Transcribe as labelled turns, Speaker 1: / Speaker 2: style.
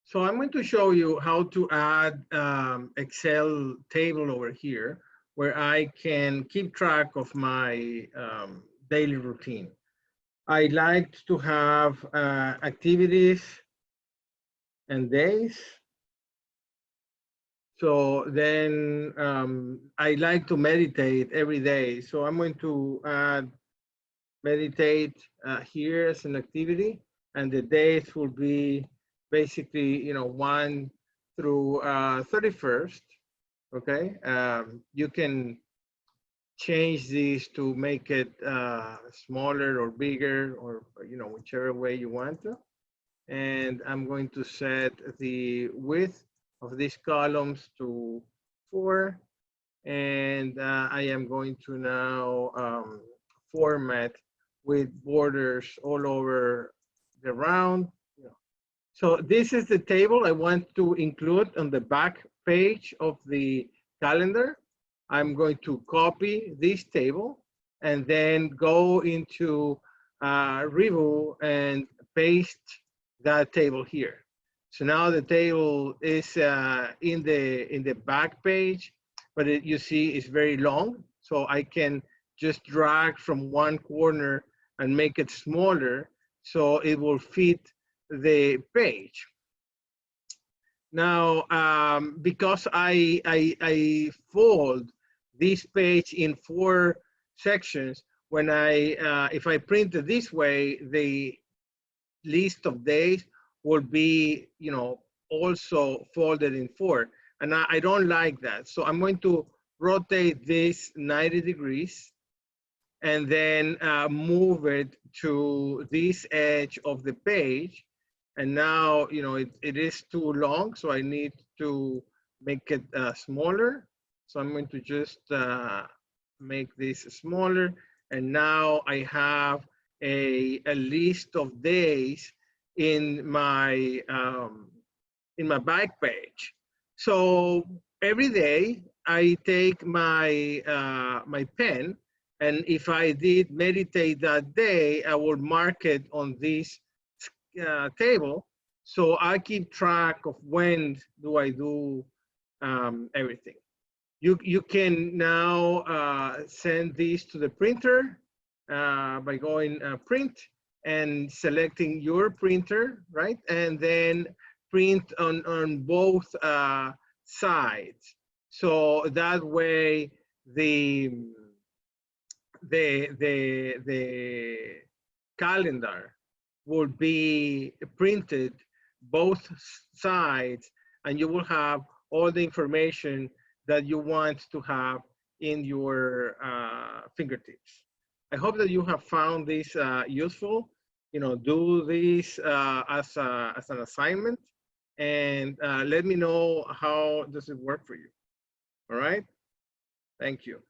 Speaker 1: So I'm going to show you how to add Excel table over here where I can keep track of my daily routine. I like to have activities and days. So then I like to meditate every day. So I'm going to add meditate here as an activity, and the dates will be basically 1 through 31st. Okay, you can change these to make it smaller or bigger, or whichever way you want to. And I'm going to set the width of these columns to 4, and I am going to now format with borders all over the round. So this is the table I want to include on the back page of the calendar. I'm going to copy this table and then go into Revu and paste that table here. So now the table is in the back page, but you see it's very long. So I can just drag from one corner and make it smaller so it will fit the page. Now, because I fold this page in 4 sections, when if I print it this way, the list of days will be, also folded in 4. And I don't like that. So I'm going to rotate this 90 degrees and then move it to this edge of the page. And now, it is too long, so I need to make it smaller. So I'm going to just make this smaller. And now I have a list of days in my back page. So every day I take my my pen, and if I did meditate that day, I will mark it on this table, so I keep track of when do I do everything. You can now send these to the printer by going print and selecting your printer, right? And then print on both sides. So that way the calendar will be printed both sides, and you will have all the information that you want to have in your fingertips. I hope that you have found this useful. Do this as an assignment, and let me know how does it work for you. All right. Thank you.